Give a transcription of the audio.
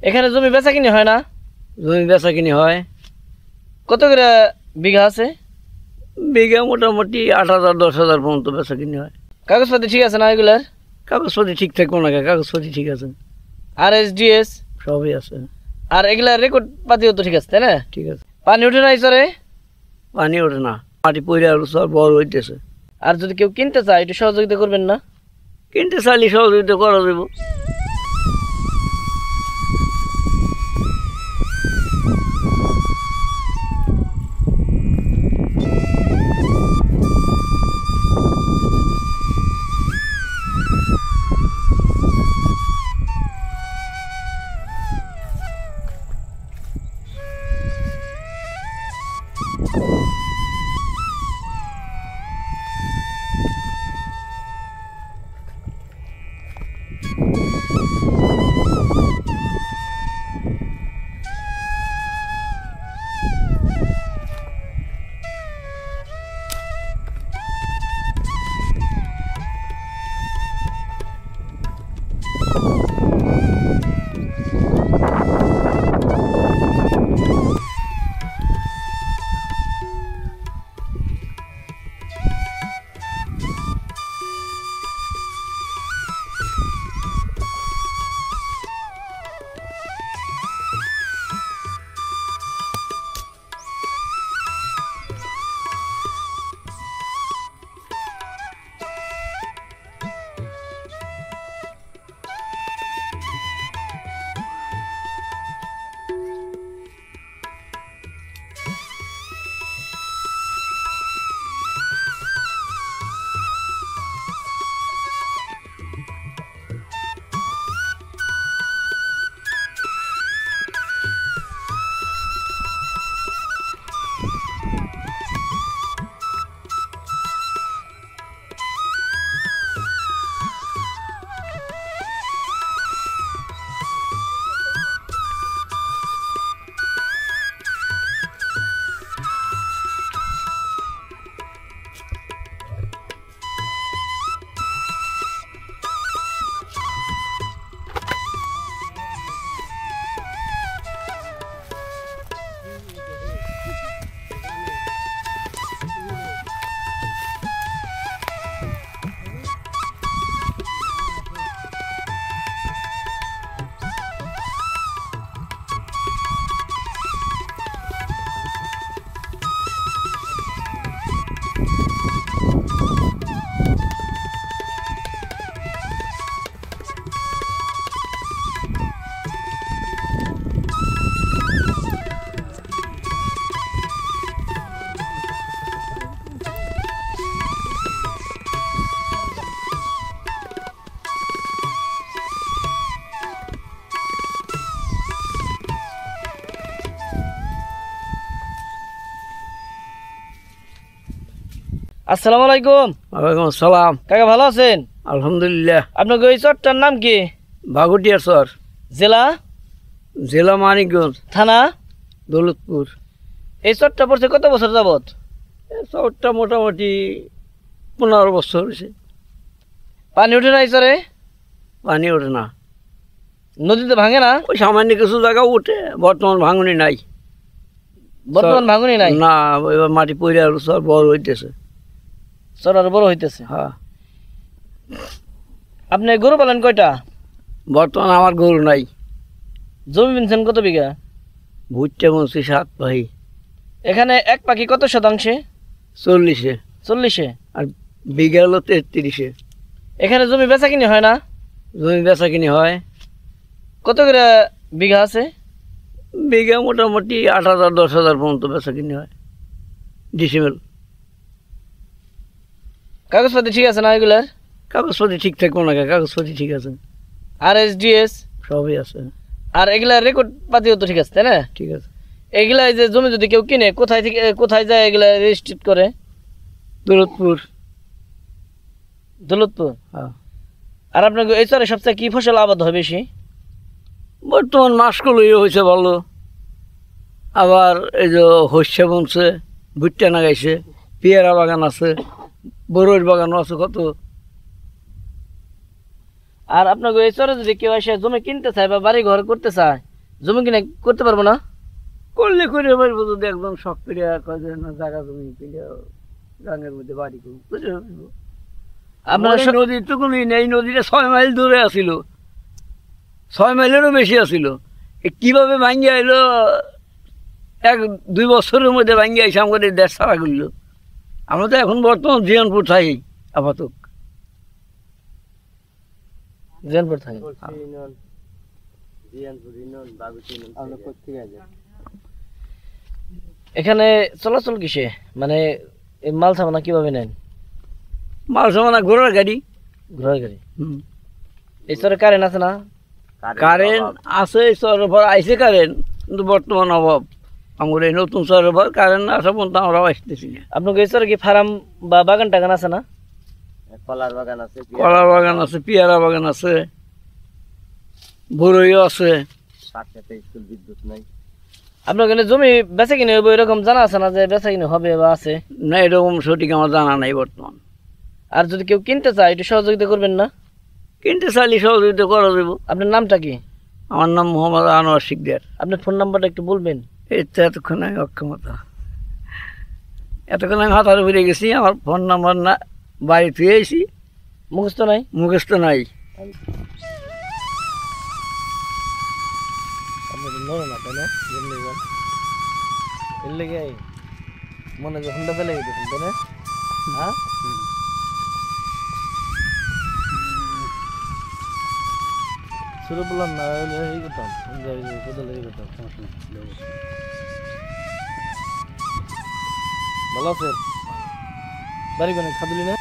এখানে জমি বেচা কিনে হয় না? জমি বেচা কিনে হয়। কত করে বিঘা আছে? বিঘা মোটামুটি 8,000 10,000 পর্যন্ত বেচা কিনে হয়। কাগজপাতি ঠিক আছে না এগুলার? কাগজপাতি ঠিক থাকবো না, কাগজপাতি ঠিক আছে। RSDS সবই আছে। আর এগুলার রেকর্ড পাতিও তো ঠিক আছে, তাই না? ঠিক আছে। পানি উঠে না এই চরে? পানি ওঠে না, মাটি পড়ে আর সব বড় হইতেছে। আর যদি কেউ কিনতে চায় একটু সহযোগিতা করবেন না? কিনতে চাইলে সহযোগিতা করা যাব। আসসালামু আলাইকুম। ওয়ালাইকুম আসসালাম। কাকা ভালো আছেন? আলহামদুলিল্লাহ। আপনার এই চরটার নাম কি? ভাগুটিয়া চর। জেলা? জেলা মানিকগঞ্জ। থানা? দৌলতপুর। এই চরটা পড়ছে কত বছর যাবত? চরটা মোটামুটি 15 বছর হয়েছে। পানি উঠে না এই চরে? পানি ওঠে না। নদীতে ভাঙে না? ওই সামান্য কিছু জায়গা উঠে, বর্তমান ভাঙনি নাই। বর্তমান ভাঙনি নাই? না, এবার মাটি পড়ে আর সব বড় হইতেছে। চর আর বড় হইতেছে? হ্যাঁ। আপনি গরু পালেন কয়টা? বর্তমান আমার গরু নাই। জমি কিনছেন কত বিঘা? ভুট্টা বলছি 7 ভাই। এখানে এক পাখি কত শতাংশে? 40-এ। 40-এ? আর বিঘা হলো 33-এ। এখানে জমি বেচা কিনে হয় না? জমি বেচা কিনে হয়। কত করে বিঘা আছে? বিঘা মোটামুটি 8,000 10,000 পর্যন্ত বেচা কিনে হয়। ডিসিমেল। কাগজপাতি ঠিক আছে না এগুলার? কাগজপাতি ঠিক থাকবো না, কাগজপাতি ঠিক আছে। RSDS সবই আছে। আর এগুলার রেকর্ড পাতিও তো ঠিক আছে, তাই না? ঠিক আছে। এগুলা এই যে জমি যদি কেউ কিনে কোথায় থেকে কোথায় যায় এগুলা রেজিস্ট্রেট করে? দৌলতপুর। দৌলতপুর? হ্যাঁ। আর আপনার এই চরে সবচেয়ে কি ফসল আবাদ হয় বেশি? বর্তমান মাসকলই হয়েছে ভালো। আবার এই যে হস্যা বনছে, ভুট্টা নাগাইছে, পেয়ারা বাগান আছে, বড়ইর বাগানও আছে কত। আর আপনার এই চরে যদি কেউ এসে জমি কিনতে চায় বা বাড়ি ঘর করতে চায় জমি কিনে করতে পারবো না? করলে করে পারবো যদি একদম শখ করে কাজে না জায়গা জমি কিনে গাঙের মধ্যে বাড়ি করবো করে পারবো। আপনার আমাদের নদীর তো কোনো ই নেই, নদীটা 6 মাইল দূরে আছিল, 6 মাইলেরও বেশি আছিল। কিভাবে ভাঙ্গিয়া এলো 1-2 বছরের মধ্যে ভাঙ্গিয়া এসে আমাদের দেশ ছাড়া করলো। আমরা তো এখন বর্তমান জিয়ানপুর থাকি আপাতত। জেনপুর থাকে। এখানে চলাচল কিসে, মানে এই মাল সামানা কিভাবে নেন? মাল সামানা ঘোড়ার গাড়ি। ঘোড়ার গাড়ি। এই চরে কারেন্ট আছে না? কারেন্ট আছে, চরের পর আইসে কারেন্ট, কিন্তু বর্তমান অভাব। আমার এই নতুন চরের পর কারেন্ট আসা পর্যন্ত আমরাও আসতেছি না। আপনার এই চরে কি ফার্ম বা বাগান টাগান আছে না? কলার বাগান আছে, পেয়ারা বাগান আছে, বড়ইও আছে। বিদ্যুৎ নাই। আপনার ওখানে জমি বেচা কিনে হবে এরকম জানা আছে না, যে বেচা কিনে হবে বা আছে? না, এরকম সঠিক আমার জানা নাই বর্তমান। আর যদি কেউ কিনতে চায় একটু সহযোগিতা করবেন না? কিনতে চাইলে সহযোগিতা করা যাব। আপনার নামটা কি? আমার নাম মোহাম্মদ আনোয়ার শিকদার। আপনার ফোন নাম্বারটা একটু বলবেন? এই তো এতক্ষণ আমি অক্ষমতা, এতক্ষণ আমি হাতারে বেড়ে গেছি। আমার ফোন নাম্বার না বাড়ি থুয়ে এসি, মুখস্থ নাই? মুখস্থ নাই। মনে যে হুন্ডা ফেলে গেছেন তাই না? হ্যাঁ, শুরু বললাম না, এই করতাম ভালো আছেন? বাড়ি কোনে খাদুলি না?